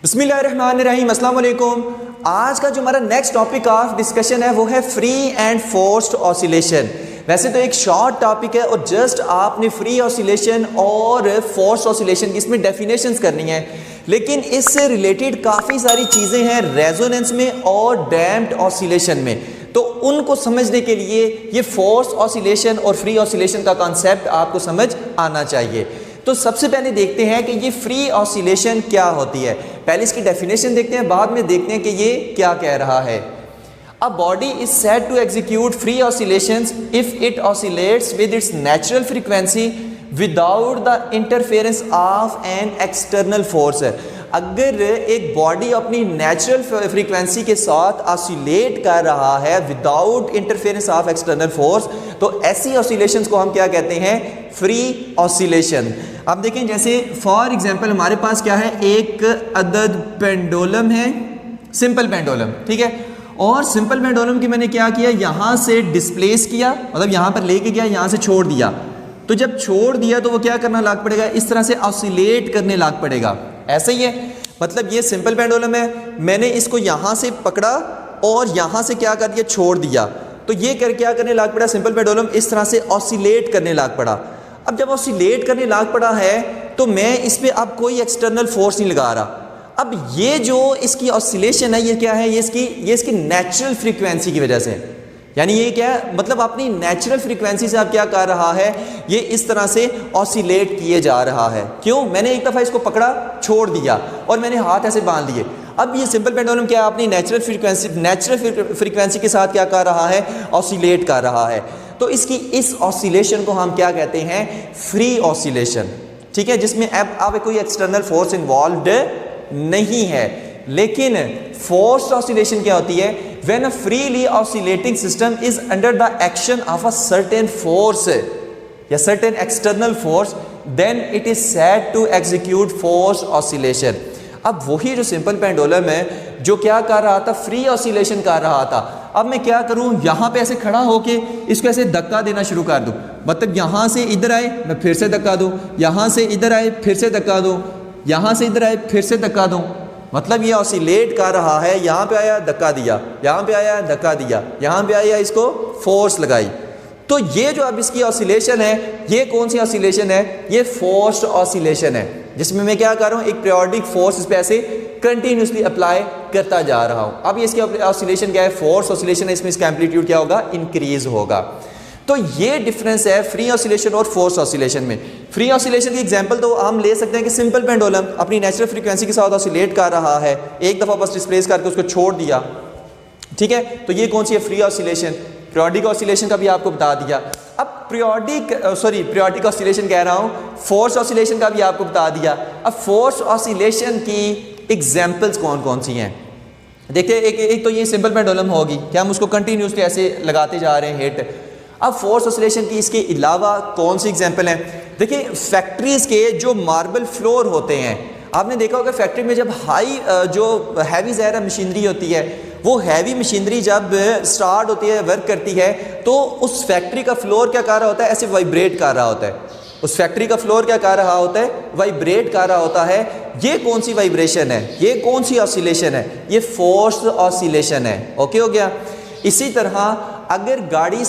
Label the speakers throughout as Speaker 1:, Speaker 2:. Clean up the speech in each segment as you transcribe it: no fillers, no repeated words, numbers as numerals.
Speaker 1: बिस्मिल्लाहिर्रहमानिर्रहीम, अस्सलाम वालेकुम। आज का जो हमारा नेक्स्ट टॉपिक ऑफ डिस्कशन है वो है फ्री एंड फोर्स्ड ऑसिलेशन। वैसे तो एक शॉर्ट टॉपिक है और जस्ट आपने फ्री ऑसिलेशन और फोर्स्ड ऑसिलेशन की इसमें डेफिनेशंस करनी है, लेकिन इससे रिलेटेड काफ़ी सारी चीज़ें हैं रेजोनेंस में और डैम्प्ड ऑसिलेशन में। तो उनको समझने के लिए ये फोर्स्ड ऑसिलेशन और फ्री ऑसिलेशन का कॉन्सेप्ट आपको समझ आना चाहिए। तो सबसे पहले देखते हैं कि ये फ्री ऑसिलेशन क्या होती है। पहले इसकी डेफिनेशन देखते हैं, बाद में देखते हैं कि ये क्या कह रहा है। A body is said to execute free oscillations if it oscillates with its natural frequency without the interference of an external force. अगर एक बॉडी अपनी नेचुरल फ्रीक्वेंसी के साथ ऑसिलेट कर रहा है without interference of external force, तो ऐसी ऑसिलेशंस को हम क्या कहते हैं? Free oscillation. अब देखें, जैसे फॉर एग्जांपल हमारे पास क्या है, एक अदद पेंडुलम है, सिंपल पेंडुलम, ठीक है। और सिंपल पेंडुलम की मैंने क्या किया, यहाँ से डिस्प्लेस किया, मतलब यहाँ पर लेके गया, यहाँ से छोड़ दिया। तो जब छोड़ दिया तो वो क्या करना लाग पड़ेगा, इस तरह से ऑसिलेट करने लाग पड़ेगा। ऐसा ही है, मतलब ये सिंपल पेंडुलम है, मैंने इसको यहाँ से पकड़ा और यहाँ से क्या कर दिया, छोड़ दिया। तो ये क्या करने लाग पड़ा, सिंपल पेंडुलम इस तरह से ऑसिलेट करने लाग पड़ा। अब जब ऑसिलेट करने लाग पड़ा है तो मैं इस पर अब कोई एक्सटर्नल फोर्स नहीं लगा रहा। अब ये जो इसकी ऑसिलेशन है, ये क्या है, ये इसकी नेचुरल फ्रीक्वेंसी की वजह से, यानी ये क्या है, मतलब अपनी नेचुरल फ्रीक्वेंसी से अब क्या कर रहा है, ये इस तरह से ऑसिलेट किए जा रहा है। क्यों? मैंने एक दफ़ा इसको पकड़ा, छोड़ दिया और मैंने हाथ ऐसे बांध दिए। अब ये सिंपल पेंडुलम क्या अपनी नेचुरल फ्रीक्वेंसी के साथ क्या कर रहा है, ऑसिलेट कर रहा है। तो इसकी इस ऑसिलेशन को हम क्या कहते हैं? फ्री ऑसिलेशन, ठीक है, जिसमें अब कोई एक्सटर्नल फोर्स इन्वॉल्व्ड नहीं है। लेकिन फोर्स्ड ऑसिलेशन क्या होती है? When a freely oscillating system is under the action of a certain force या certain external force, then it is said to execute forced oscillation. अब वही जो सिंपल पेंडुलम है जो क्या कर रहा था, फ्री ऑसिलेशन कर रहा था, अब मैं क्या करूं, यहां पे ऐसे खड़ा होके इसको ऐसे धक्का देना शुरू कर दूं। मतलब यहां से इधर आए, मैं फिर से धक्का दूं, यहां से इधर आए, फिर से धक्का दूं, यहां से इधर आए, फिर से धक्का दूं। मतलब ये ऑसिलेट कर रहा है, यहां पे आया धक्का दिया, यहां पे आया धक्का दिया, यहां पे आया इसको फोर्स लगाई। तो ये जो अब इसकी ऑसिलेशन है, ये कौन सी ऑसिलेशन है? ये फोर्स्ड ऑसिलेशन है, जिसमें मैं क्या कर रहा हूँ, एक पीरियोडिक फोर्स इस पे ऐसे कंटिन्यूसली अप्लाई करता जा रहा हूँ। अब इसकी ऑसिलेशन क्या है? फोर्स ऑसिलेशन है, इसमें इसका एम्पलीट्यूड क्या होगा, इंक्रीज होगा। तो ये डिफरेंस है फ्री ऑसिलेशन और फोर्स ऑसिलेशन में। फ्री ऑसिलेशन की एग्जांपल तो हम ले सकते हैं कि सिंपल पेंडुलम अपनी नेचुरल फ्रीक्वेंसी के साथ ऑसिलेट कर रहा है, एक दफ़ा बस डिस्प्लेस करके उसको छोड़ दिया, ठीक है। तो ये कौन सी है? Free oscillation. पीरियोडिक ऑसिलेशन का भी आपको बता दिया। अब पीरियोडिक ऑसिलेशन कह रहा हूँ, फोर्स ऑसिलेशन का भी आपको बता दिया। अब फोर्स ऑसिलेशन की एग्जांपल्स कौन कौन सी हैं? देखिए, एक तो ये सिंपल पेंडुलम होगी कि हम उसको कंटिन्यूसली ऐसे लगाते जा रहे हैं हिट। अब फोर्स ऑसिलेशन की इसके अलावा कौन सी एग्जांपल है? देखिए, फैक्ट्रीज के जो मार्बल फ्लोर होते हैं, आपने देखा होगा फैक्ट्री में जब हाई जो हैवी ज़ाहिर मशीनरी होती है, वो हैवी मशीनरी जब स्टार्ट होती है, वर्क करती है, तो उस फैक्ट्री का फ्लोर क्या कर रहा होता है, ऐसे वाइब्रेट कर रहा होता है। उस फैक्ट्री का फ्लोर क्या कर रहा होता है, वाइब्रेट कर रहा होता है। ये कौन सी वाइब्रेशन है, ये कौन सी ऑसिलेशन है? ये फोर्स्ड ऑसिलेशन है। ओके हो गया। इसी तरह अगर गाड़ी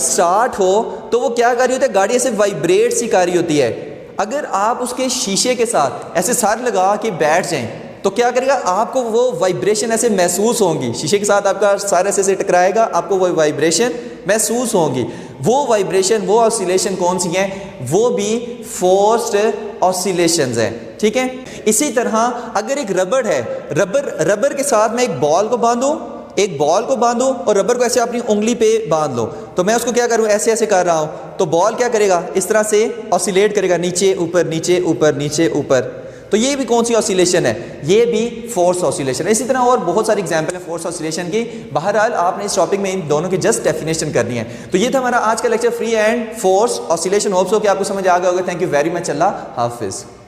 Speaker 1: स्टार्ट हो, तो वो क्या कर रही होती है, गाड़ी ऐसे वाइब्रेट सी कर रही होती है। अगर आप उसके शीशे के साथ ऐसे सर लगा के बैठ जाएं तो क्या करेगा, आपको वो वाइब्रेशन ऐसे महसूस होंगी। शीशे के साथ आपका सर ऐसे टकराएगा, आपको वो वाइब्रेशन महसूस होंगी। वो वाइब्रेशन, वो ऑसिलेशन कौन सी हैं? वो भी फोर्स्ड ऑसिलेशंस हैं, ठीक है। इसी तरह अगर एक रबर है, रबर के साथ मैं एक बॉल को बांधूं और रबर को ऐसे अपनी उंगली पे बांध लो, तो मैं उसको क्या करूं, ऐसे ऐसे कर रहा हूं, तो बॉल क्या करेगा, इस तरह से ऑसिलेट करेगा, नीचे ऊपर, नीचे ऊपर, नीचे ऊपर। तो ये भी कौन सी ऑसिलेशन है? ये भी फोर्स ऑसिलेशन है। इसी तरह और बहुत सारी एग्जांपल है फोर्स ऑसिलेशन की। बहरहाल आपने इस टॉपिक में इन दोनों की जस्ट डेफिनेशन करनी है। तो ये था हमारा आज का lecture, free and force oscillation. Hopes हो कि आपको समझ आ गया होगा। Thank you very much. अल्लाह हाफिज़।